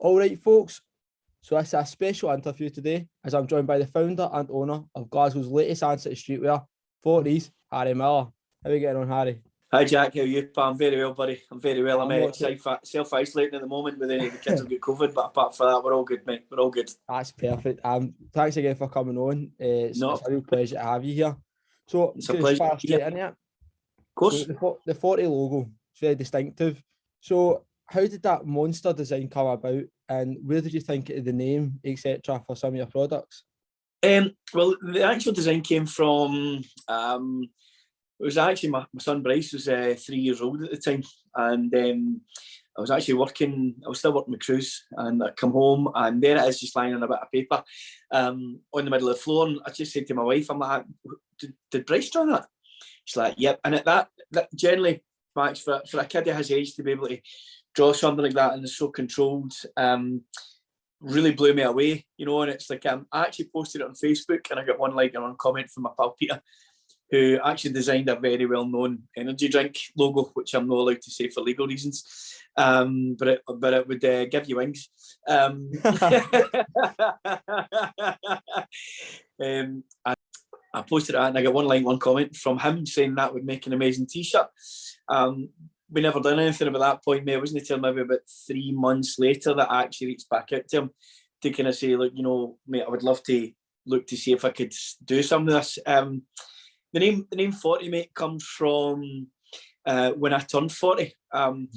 All right, folks. So this is a special interview today, as I'm joined by the founder and owner of Glasgow's latest answer to streetwear, 40s, Harry Miller. How are you getting on, Harry? Hi Jack, how are you, pal? I'm very well, buddy. I'm very well. I'm self-isolating at the moment with the kids have got COVID, but apart from that, we're all good, mate. We're all good. That's perfect. Thanks again for coming on. It's a real pleasure to have you here. So, it's a pleasure. Start straight into it. Of course. So the 40 logo, it's very distinctive. So, how did that monster design come about, and where did you think of the name, etc., for some of your products? Well, the actual design came from. It was actually my son Bryce was 3 years old at the time, and I was actually working. I was still working with Cruise, and I come home, and there it is, just lying on a bit of paper on the middle of the floor. And I just said to my wife, "I'm like, did Bryce draw that?" She's like, "Yep." And at that generally, Max, for a kid of his age to be able to draw something like that and it's so controlled, really blew me away, you know. And it's like I actually posted it on Facebook, and I got one like and one comment from my pal Peter, who actually designed a very well-known energy drink logo, which I'm not allowed to say for legal reasons, but it would give you wings. I posted it and I got one comment from him saying that would make an amazing t-shirt. We never done anything about that point, mate. It wasn't until maybe about 3 months later that I actually reached back out to him to kind of say, look, you know, mate, I would love to look to see if I could do some of this. The name 40, mate, comes from when I turned 40. I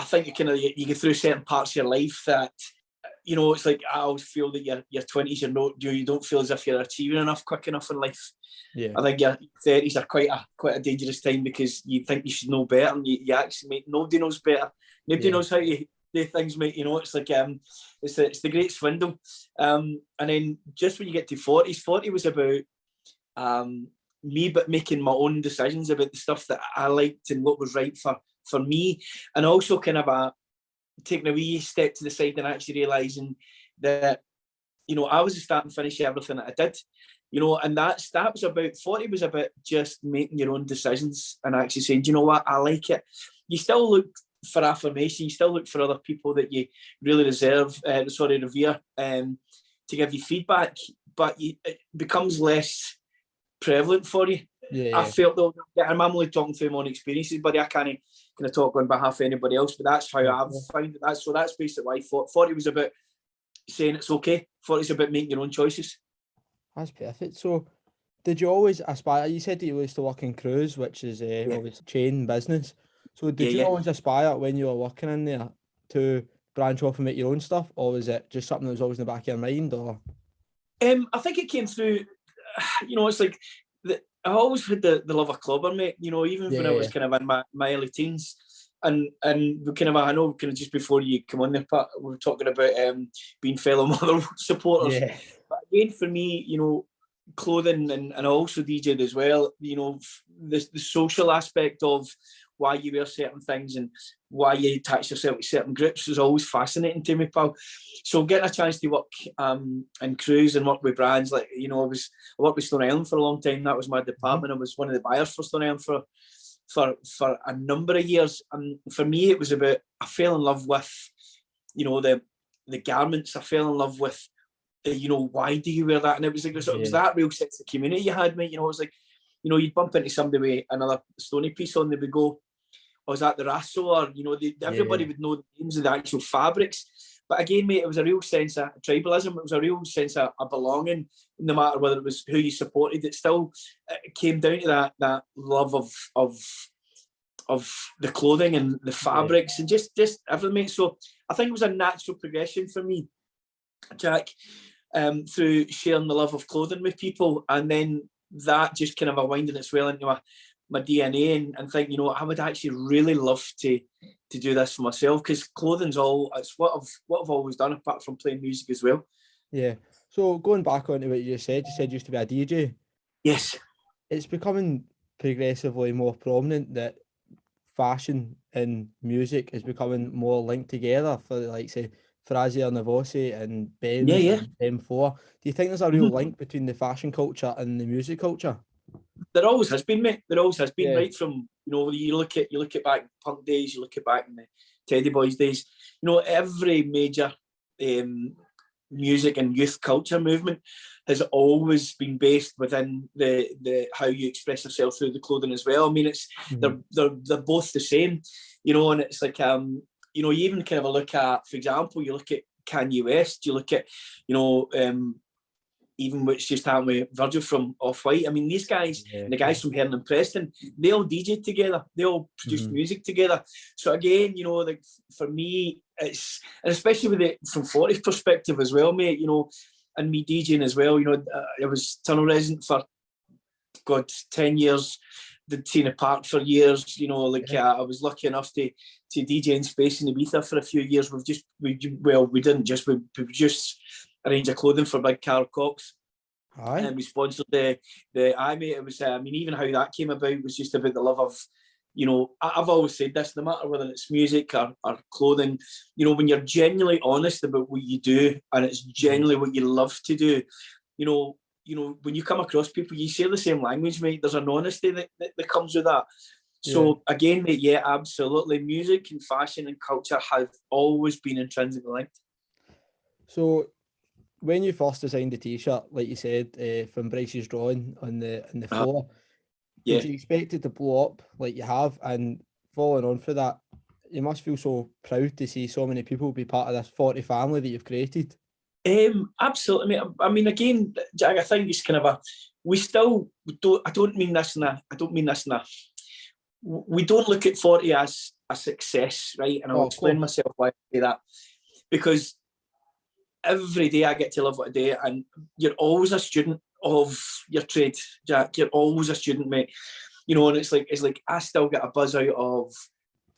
think you go through certain parts of your life that, you know, it's like I always feel that your 20s, you don't feel as if you're achieving enough quick enough in life. Yeah. I think your 30s are quite a dangerous time because you think you should know better, and you actually, mate, nobody knows better. Nobody knows how to do things, mate. You know, it's like it's the great swindle. And then just when you get to 40s, 40 was about me, but making my own decisions about the stuff that I liked and what was right for me, and also kind of taking a wee step to the side and actually realising that, you know, I was a start and finish everything that I did, you know. And that was about 40 was about just making your own decisions and actually saying, do you know what, I like it. You still look for affirmation, you still look for other people that you really revere to give you feedback, but it becomes less prevalent for you. I felt though, I'm only talking through my own experiences, but I can't kind of talk on behalf of anybody else, but that's how I've found it. That's basically why 40 was about saying it's okay. 40 is about making your own choices. That's perfect. So did you always aspire, you said that you used to work in Cruise, which is obviously chain business, so did you always aspire when you were working in there to branch off and make your own stuff, or was it just something that was always in the back of your mind? Or I think it came through, you know, it's like I always had the love of clobber, mate, you know, even when I was kind of in my early teens. And we kind of, I know kind of just before you come on there, Pat, we were talking about being fellow mother supporters. Yeah. But again, for me, you know, clothing and I also DJ'd as well, you know, the social aspect of why you wear certain things and why you attach yourself to certain groups was always fascinating to me, pal. So getting a chance to work in Cruise and work with brands like, you know, I worked with Stone Island for a long time. That was my department. I was one of the buyers for Stone Island for a number of years. And for me, it was about, I fell in love with, you know, the garments. I fell in love with, you know, why do you wear that? And it was like, it was that real sense of community you had, mate. You know, it was like, you know, you'd bump into somebody with another Stony piece on, they would go, I was at the Rasso, or, you know, everybody would know the names of the actual fabrics. But again, mate, it was a real sense of tribalism. It was a real sense of belonging, no matter whether it was who you supported. It still came down to that love of the clothing and the fabrics and just everything, mate. So I think it was a natural progression for me, Jack, through sharing the love of clothing with people, and then that just kind of winding its well into my DNA and think, you know, I would actually really love to do this for myself, because clothing's it's what I've always done, apart from playing music as well. Yeah. So going back on to what you said you used to be a DJ. Yes. It's becoming progressively more prominent that fashion and music is becoming more linked together for, like, say, Frazier Navosi and Ben and M4. Do you think there's a real link between the fashion culture and the music culture? There always has been, mate. There always has been, right from, you know, you look at back punk days, you look at back in the Teddy Boys days, every major music and youth culture movement has always been based within the how you express yourself through the clothing as well. I mean, it's they're both the same, and it's like you even kind of look at, for example, you look at Kanye West, you look at even what's just happened with Virgil from Off-White. I mean, these guys, the guys from Hearn and Preston, they all DJ together, they all produce music together. So again, like for me, it's, and especially with it from 40's perspective as well, mate, and me DJing as well, I was tunnel resident for 10 years, did Tina Park for years, I was lucky enough to DJ in Space in Ibiza for a few years. We produced a range of clothing for Big Carl Cox. And we sponsored the mate, it was, even how that came about was just about the love of, I've always said this, no matter whether it's music or clothing, when you're genuinely honest about what you do and it's genuinely what you love to do, when you come across people, you share the same language, mate. There's an honesty that comes with that. So again, mate, yeah, absolutely. Music and fashion and culture have always been intrinsically linked. So when you first designed the t-shirt, like you said, from Bryce's drawing on the floor, did you expect it to blow up like you have? And following on for that, you must feel so proud to see so many people be part of this 40 family that you've created. Absolutely, mate. I mean, again, Jack, I think it's kind of we don't mean this in a we don't look at 40 as a success, right? And I'll explain myself why I say that. Because every day I get to live what I do, and you're always a student of your trade, Jack. You're always a student, mate. And it's like I still get a buzz out of,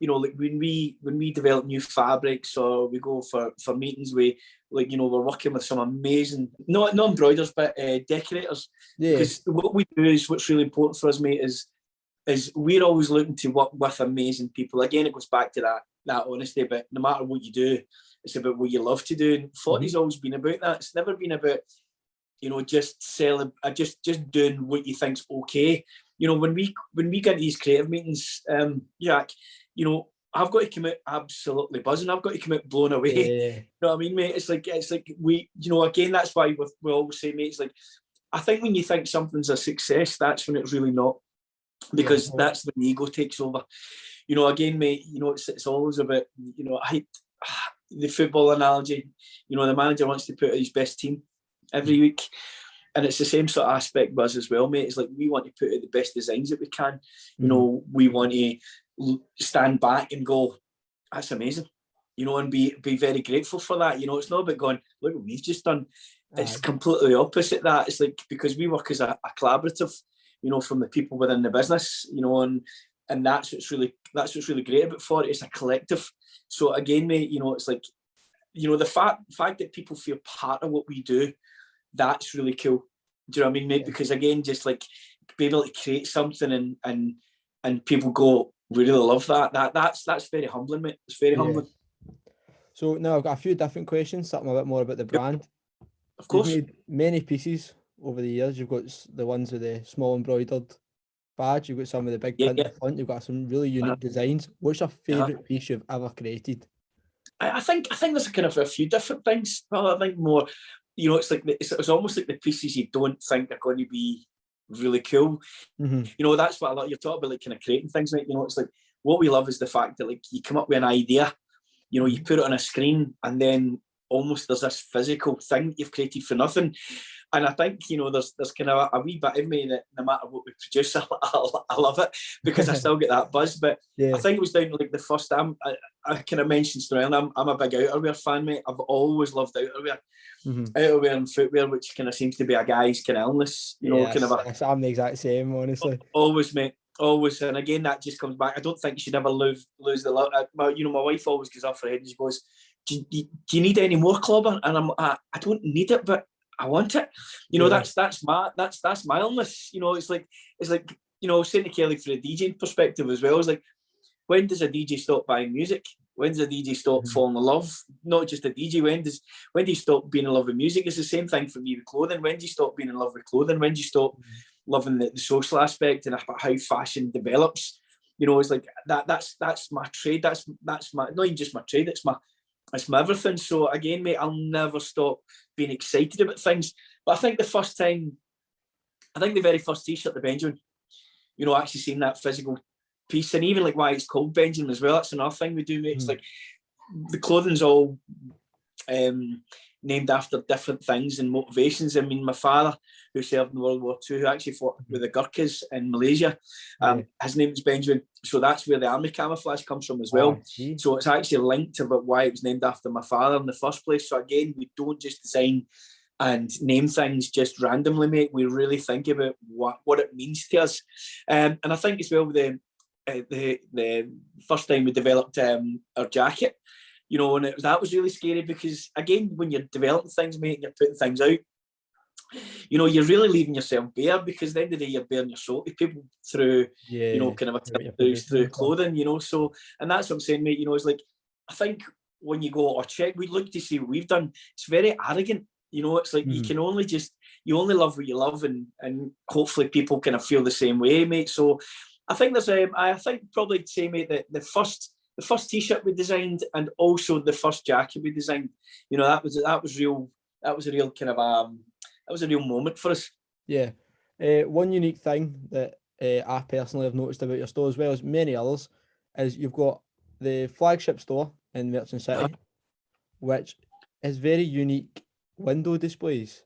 like when we develop new fabrics or we go for meetings with, like, we're working with some amazing, not embroiders, but decorators. Because what we do is, what's really important for us, mate, is we're always looking to work with amazing people. Again, it goes back to that honesty, but no matter what you do, it's about what you love to do. And 40's always been about that. It's never been about, just selling, just doing what you think's okay. When we get these creative meetings, Jack, I've got to come out absolutely buzzing. I've got to come out blown away. You know what I mean, mate? It's like we, again, that's why we always say, mate, it's like, I think when you think something's a success, that's when it's really not. Because that's when the ego takes over. Again, mate, it's always about, the football analogy, the manager wants to put out his best team every week. And it's the same sort of aspect with us as well, mate. It's like we want to put out the best designs that we can. We want to stand back and go, that's amazing. And be very grateful for that. It's not about going, look what we've just done. It's completely opposite that. It's like, because we work as a collaborative, from the people within the business, and that's what's really great about 40. It's a collective. So again, mate, it's like, the fact that people feel part of what we do, that's really cool. Do you know what I mean, mate? Because again, just like being able to create something and people go, we really love that. That's very humbling, mate. It's very humbling. So now I've got a few different questions, something a bit more about the brand. Of course. You've made many pieces over the years. You've got the ones with the small embroidered badge, you've got some of the big print in front, you've got some really unique designs. What's your favourite piece you've ever created? I think there's kind of a few different things. Well, I think more, it's like it's almost like the pieces you don't think are going to be really cool. That's what a lot you're talking about, like kind of creating things, like, it's like what we love is the fact that, like, you come up with an idea, you put it on a screen, and then almost there's this physical thing you've created for nothing. And I think, there's kind of a wee bit of me that no matter what we produce, I love it, because I still get that buzz. But I think it was down to, like, the first time I kind of mentioned Sterling, I'm a big outerwear fan, mate. I've always loved outerwear. Outerwear and footwear, which kind of seems to be a guy's kind of illness, I'm the exact same, honestly. Always, mate. Always. And again, that just comes back. I don't think you should ever lose the love. My wife always goes off her head and she goes, do you need any more clobber? And I don't need it, but I want it. That's my illness. It's like saying to Kelly, for a DJing perspective as well, it's like, when does a DJ stop buying music? When does a DJ stop falling in love? Not just a DJ. When do you stop being in love with music? It's the same thing for me with clothing. When do you stop being in love with clothing? When do you stop loving the social aspect and how fashion develops? It's like that's my trade. That's my, not even just my trade. It's it's my everything. So again, mate, I'll never stop being excited about things. But I think the very first t-shirt, the Benjamin, you know, actually seeing that physical piece, and even like why it's called Benjamin as well, that's another thing we do, mate. It's like the clothing's all named after different things and motivations. I mean, my father, who served in World War II, who actually fought with the Gurkhas in Malaysia, his name is Benjamin, so that's where the army camouflage comes from as well. So it's actually linked about why it was named after my father in the first place. So again, we don't just design and name things just randomly, mate. We really think about what it means to us. And I think as well, the first time we developed our jacket, you know, and that was really scary because, again, when you're developing things, mate, and you're putting things out, you know, you're really leaving yourself bare, because at the end of the day, you're bearing your soul to people through, you know, kind of through clothing, you know. So, and that's what I'm saying, mate, you know, it's like, I think when you go, check, we look to see what we've done. It's very arrogant, you know. It's like, you can only you only love what you love, and hopefully people kind of feel the same way, mate. So I think there's I think probably to say, mate, that the first t-shirt we designed, and also the first jacket we designed, you know, that was real. That was a real kind of that was a real moment for us. Yeah. One unique thing that I personally have noticed about your store, as well as many others, is you've got the flagship store in Merchant City, which is very unique window displays.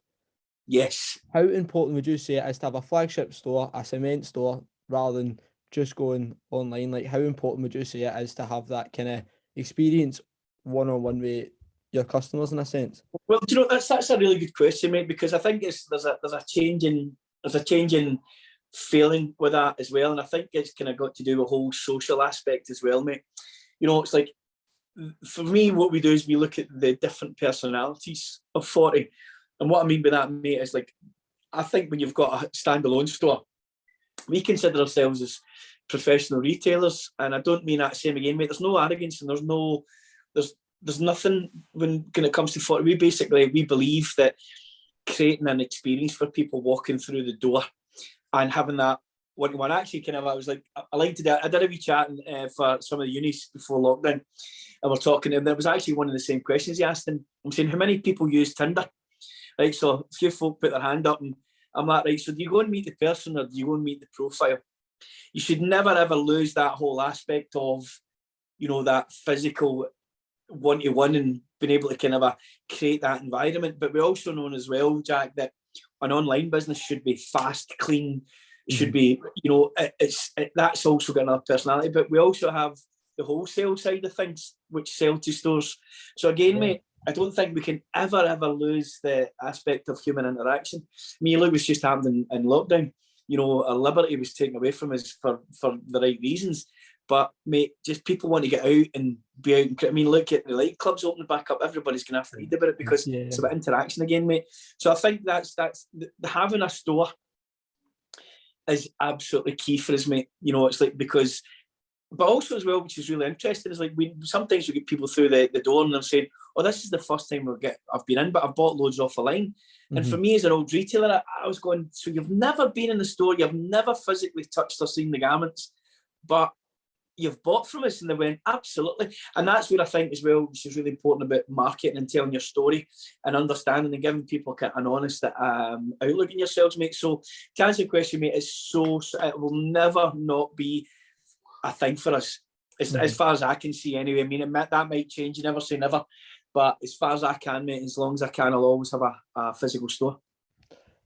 Yes. How important would you say it is to have a flagship store, a cement store, rather than just going online? Like, how important would you say it is to have that kind of experience one-on-one with your customers, in a sense? Well, do you know, that's a really good question, mate, because I think there's a change in feeling with that as well, and I think it's kind of got to do with a whole social aspect as well, mate. You know, it's like, for me, what we do is we look at the different personalities of 40, and what I mean by that, mate, is like, I think when you've got a standalone store, we consider ourselves as professional retailers, and I don't mean that same again, mate. There's no arrogance, and there's nothing when it comes to 40. We believe that creating an experience for people walking through the door and having that one-to-one, actually kind of, I was like, I like to do, I did a wee chat for some of the unis before lockdown, and we're talking, and there was actually one of the same questions he asked, and I'm saying, how many people use Tinder? Right, so a few folk put their hand up, and I'm like, right, so do you go and meet the person, or do you go and meet the profile? You should never ever lose that whole aspect of, you know, that physical one-to-one, and being able to kind of create that environment. But we also know as well, Jack, that an online business should be fast, clean, should be, you know, that's also got another personality. But we also have the wholesale side of things, which sell to stores. So again, mate, I don't think we can ever lose the aspect of human interaction. I mean, look what's just happened in lockdown. You know, our liberty was taken away from us for the right reasons. But, mate, just people want to get out and be out. I mean, look at the light clubs opening back up. Everybody's going to have to read about it, because it's about interaction again, mate. So I think that's having a store is absolutely key for us, mate. You know, it's like, because, but also as well, which is really interesting, is like, sometimes we get people through the door and they're saying, oh, this is the first time I've been in, but I've bought loads off the line. And for me as an old retailer, I was going, so you've never been in the store, you've never physically touched or seen the garments, but you've bought from us? And they went, absolutely. And that's what I think as well, which is really important about marketing and telling your story and understanding and giving people an honest outlook in yourselves, mate. So to answer your question, mate, it will never not be a thing for us, as far as I can see anyway. I mean, that might change, you never say never, but as far as I can, mate, as long as I can, I'll always have a physical store.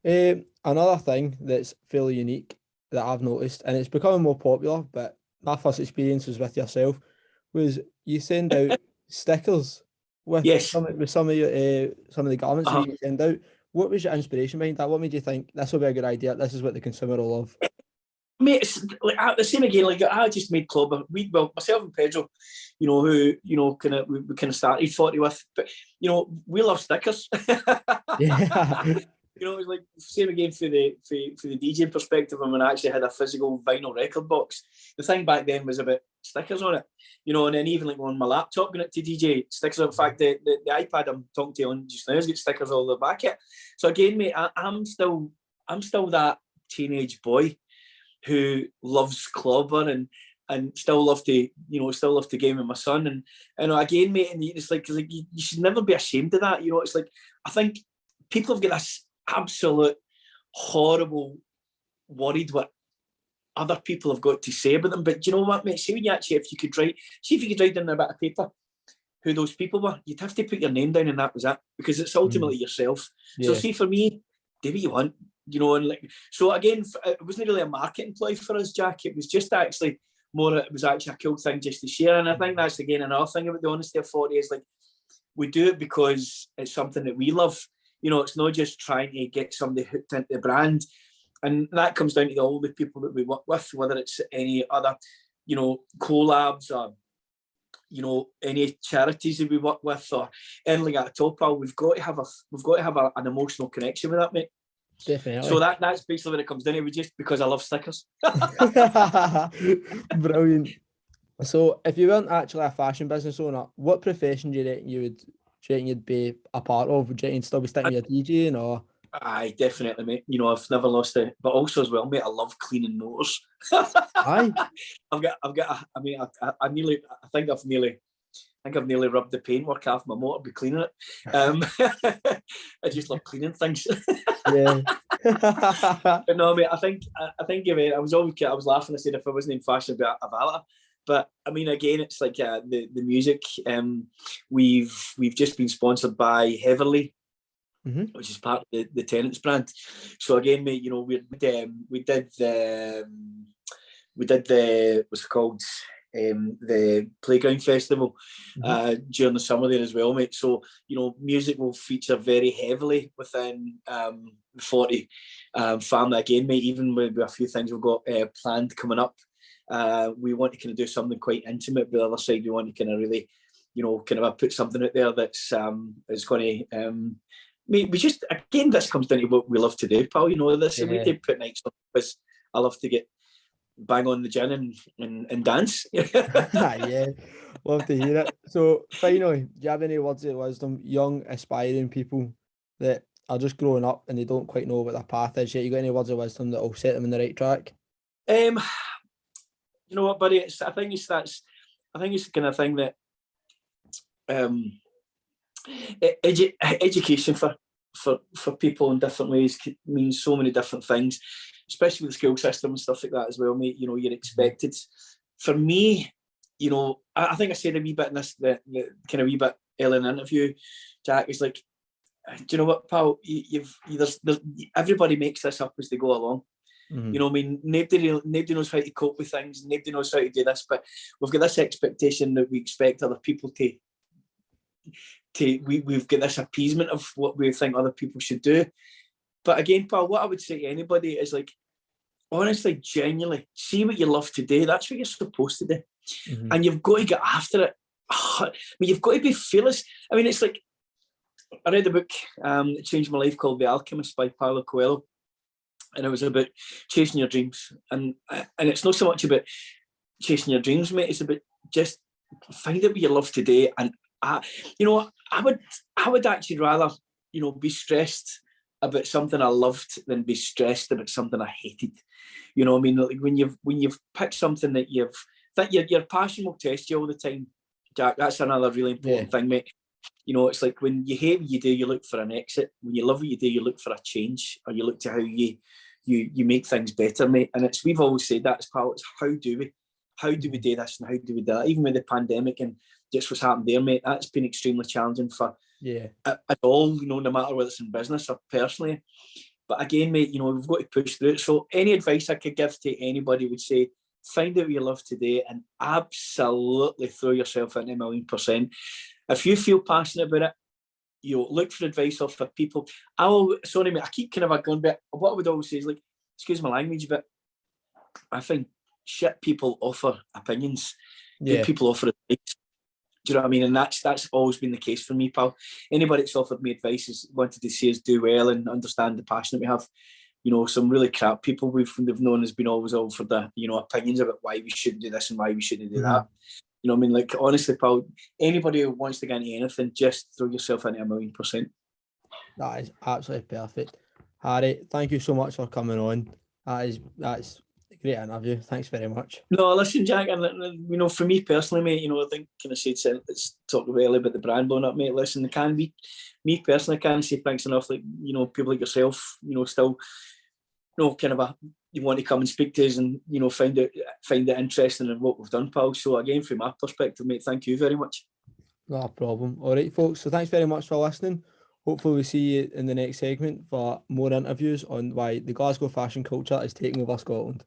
Another thing that's fairly unique that I've noticed, and it's becoming more popular, but my first experience was with yourself, was you send out stickers with some of the garments that you send out. What was your inspiration behind that? What made you think this will be a good idea? This is what the consumer will love? Mate, it's like the same again. Like, I just made club. Myself and Pedro, you know, who, you know, we kind of started 40 with, but you know, we love stickers. Yeah. You know, it was like same again for the DJ perspective. And when I actually had a physical vinyl record box, the thing back then was about stickers on it. You know, and then even like on my laptop going to DJ, stickers. In fact, the iPad I'm talking to you on just now has got stickers all the back it. So again, mate, I'm still that teenage boy who loves clobber, and and still love to, still love to game with my son. And again, mate, and it's like you should never be ashamed of that. It's like, I think people have got this absolute horrible worried what other people have got to say about them. But do you know what, mate? See, when you actually, if you could write down a bit of paper who those people were, you'd have to put your name down, and that was it, because it's ultimately yourself. Yeah. So see, for me, do what you want, and like, so again, it wasn't really a marketing ploy for us, Jack. It was just actually more, it was actually a cool thing just to share. And I think that's, again, another thing about the Honesty of 40 is, like, we do it because it's something that we love. It's not just trying to get somebody hooked into the brand. And that comes down to all the people that we work with, whether it's any other, collabs or, any charities that we work with or anything at all, pal. We've got to have an emotional connection with that, mate. Definitely. So that's basically what it comes down to. Just because I love stickers. Brilliant. So if you weren't actually a fashion business owner, what profession do you reckon you'd be a part of? Would you reckon you'd still be sticking with your DJing or? Aye, definitely, mate. I've never lost it, but also as well, mate, I love cleaning motors. Aye. I think I've nearly rubbed the paintwork off my motor by cleaning it. I just love cleaning things. Yeah. But no, mate, I think I was laughing. I said if I wasn't in fashion, I'd be a valet. But I mean, again, it's like the music. We've just been sponsored by Heverly. Mm-hmm. Which is part of the Tenants brand. So again, mate, we did the what's it called, the Playground Festival during the summer there as well, mate. So music will feature very heavily within the 40 family again, mate. Even with a few things we've got planned coming up, we want to kind of do something quite intimate. But the other side, we want to kind of really, kind of put something out there that's is going to. Mate, we just, again, this comes down to what we love to do, pal. We do put nights on because I love to get bang on the gin and dance. Yeah, love to hear it. So finally, do you have any words of wisdom, young aspiring people that are just growing up and they don't quite know what their path is yet? You got any words of wisdom that will set them on the right track? You know what, buddy? I think it's the kind of thing that education for people in different ways means so many different things, especially with the school system and stuff like that as well, mate. You're expected. For me, I think I said a wee bit in this, the kind of wee bit early in the interview, Jack, is like, do you know what, pal? There's everybody makes this up as they go along. Mm-hmm. I mean, nobody knows how to cope with things. Nobody knows how to do this, but we've got this expectation that we expect other people to we've got this appeasement of what we think other people should do. But again, pal, what I would say to anybody is, like, honestly, genuinely, see what you love to do. That's what you're supposed to do. Mm-hmm. And you've got to get after it. I mean, you've got to be fearless. I mean, it's like, I read a book that changed my life called The Alchemist by Paulo Coelho. And it was about chasing your dreams. And it's not so much about chasing your dreams, mate. It's about just find out what you love to do. And I would actually rather, be stressed about something I loved than be stressed about something I hated. I mean, like when you've picked something that your passion will test you all the time, Jack. That's another really important thing, mate. It's like when you hate what you do, you look for an exit. When you love what you do, you look for a change, or you look to how you make things better, mate. And we've always said that as pal. It's how do we do this and how do we do that? Even with the pandemic and just what's happened there, mate, that's been extremely challenging for at all, no matter whether it's in business or personally. But again, mate, we've got to push through it. So any advice I could give to anybody would say, find out what you love today and absolutely throw yourself into 1,000,000%. If you feel passionate about it, look for advice off of people. Sorry, mate, I keep kind of going, but what I would always say is, like, excuse my language, but I think shit people offer opinions. Good people offer advice. Do you know what I mean? And that's always been the case for me, pal. Anybody that's offered me advice has wanted to see us do well and understand the passion that we have. Some really crap people we've known has been always offered the, opinions about why we shouldn't do this and why we shouldn't do that. I mean? Like, honestly, pal, anybody who wants to get into anything, just throw yourself into 1,000,000%. That is absolutely perfect. Harry, thank you so much for coming on. That's great interview. Thanks very much. No, listen, Jack, and you know, for me personally, mate, you know, I think kind of said let's talk earlier about the brand blowing up, mate. Listen, me personally, I can't say thanks enough. Like, you know, people like yourself, you know, still, you know, kind of you want to come and speak to us and, you know, find it interesting in what we've done, pal. So again, from my perspective, mate, thank you very much. No problem. All right, folks. So thanks very much for listening. Hopefully we see you in the next segment for more interviews on why the Glasgow fashion culture is taking over Scotland.